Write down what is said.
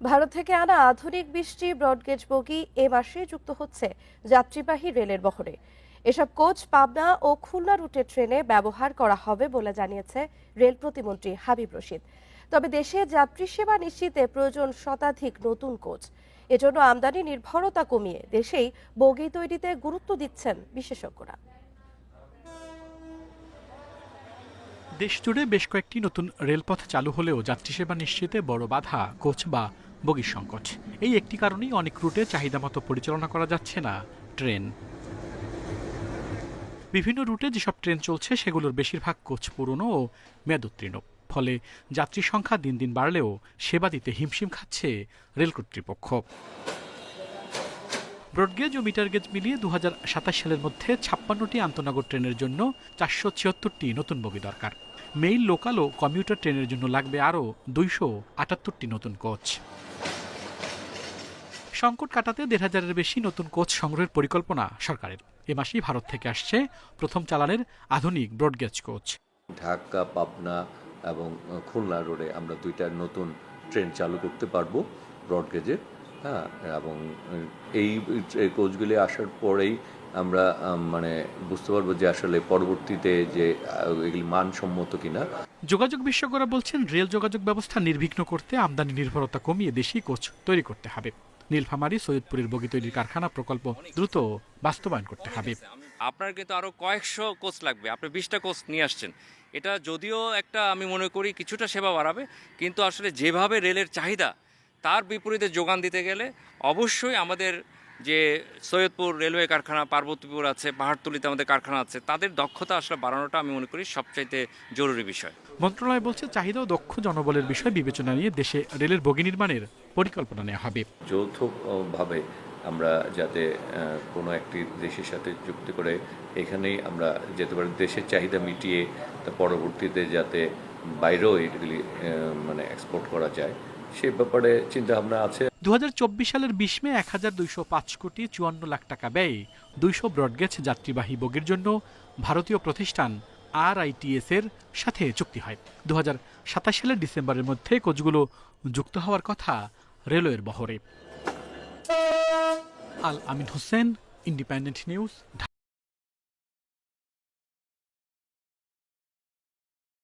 ভারত থেকে আনা আধুনিক 20টি ব্রডগেজ বগি এ মাসে যুক্ত হচ্ছে যাত্রীবাহী রেলের বহরে। এসব কোচ পাবনা ও খুলনা রুটের ট্রেনে ব্যবহার করা হবে বলে জানিয়েছে রেল প্রতিমন্ত্রী হাবিব রশিদ। তবে দেশে যাত্রী সেবা নিশ্চিতে প্রয়োজন শতাধিক নতুন কোচ। এজন্য আমদানি নির্ভরতা কমিয়ে দেশেই বগি তৈরিতে গুরুত্ব দিচ্ছেন বিশেষজ্ঞরা। দেশজুড়ে বেশ কয়েকটি নতুন রেলপথ চালু হলেও যাত্রী সেবা নিশ্চিতে বড় বাধা কোচ বা বগির সংকট। এই একটি কারণেই অনেক রুটে চাহিদা মতো পরিচালনা করা যাচ্ছে না ট্রেন। বিভিন্ন রুটে যেসব ট্রেন চলছে সেগুলোর বেশিরভাগ কোচ পুরনো ও মেয়াদোত্তীর্ণ। ফলে যাত্রী সংখ্যা দিন দিন বাড়লেও সেবা দিতে হিমশিম খাচ্ছে রেল কর্তৃপক্ষ। ব্রডগেজ ও মিটারগেজ মিলিয়ে 2027 সালের মধ্যে 56টি আন্তনগর ট্রেনের জন্য 476টি নতুন বগি দরকার। মেইল, লোকাল ও কমিউটার ট্রেনের জন্য লাগবে আরও 278টি নতুন কোচ। সংকট কাটাতে 1,500-এর বেশি নতুন কোচ সংগ্রহের পরিকল্পনা সরকারের। এ মাসেই ভারত থেকে আসছে প্রথম চালানের আধুনিক ব্রডগেজ কোচ। ঢাকা, পাবনা এবং খুলনা রোডে আমরা 2টা নতুন ট্রেন চালু করতে পারবো ব্রডগেজের। হ্যাঁ, এবং এই কোচগুলি আসার পরেই আমরা বুঝতে পারবো যে আসলে পরবর্তীতে যে এগুলি মানসম্মত কিনা। যোগাযোগ বিশেষজ্ঞরা বলছেন, রেল যোগাযোগ ব্যবস্থা নির্বিঘ্ন করতে আমদানি নির্ভরতা কমিয়ে দেশি কোচ তৈরি করতে হবে। নীলফামারী, সৈয়দপুরের বগি তৈরির কারখানা প্রকল্প দ্রুত বাস্তবায়ন করতে হবে। আপনার কিন্তু আরো কয়েকশো কোচ লাগবে, আপনি 20টা কোচ নিয়ে আসছেন। এটা যদিও একটা আমি মনে করি কিছুটা সেবা বাড়াবে, কিন্তু আসলে যেভাবে রেলের চাহিদা তার বিপরীতে যোগান দিতে গেলে অবশ্যই আমাদের যে সৈয়দপুর রেলওয়ে কারখানা, পার্বতীপুর আছে, পাহাড়তলীতে আমাদের কারখানা আছে, তাদের দক্ষতা আসলে বাড়ানোটা আমি মনে করি সবচাইতে জরুরি বিষয়। মন্ত্রণালয় বলছে, চাহিদা ও দক্ষ জনবলের বিষয় বিবেচনা নিয়ে দেশে রেলের বগি নির্মাণের পরিকল্পনা নেওয়া হবে। যৌথভাবে আমরা যাতে কোনো একটি দেশের সাথে যুক্তি করে এখানেই আমরা যেতে পারি, দেশের চাহিদা মিটিয়ে তা পরবর্তীতে যাতে বাইরেও এগুলি এক্সপোর্ট করা যায়, সে ব্যাপারে চিন্তাভাবনা আছে। 2024 সালের 20 মে 1,205 কোটি 54 লাখ টাকা ব্যয়ে 200 ব্রডগেজ যাত্রীবাহী বগির জন্য ভারতীয় প্রতিষ্ঠান RITS এর সাথে চুক্তি হয়। 2027 সালের ডিসেম্বরের মধ্যে কোচগুলো যুক্ত হওয়ার কথা রেলওয়ের বহরে। আল আমিন হোসেন, ইন্ডিপেন্ডেন্ট নিউজ, ঢাকা।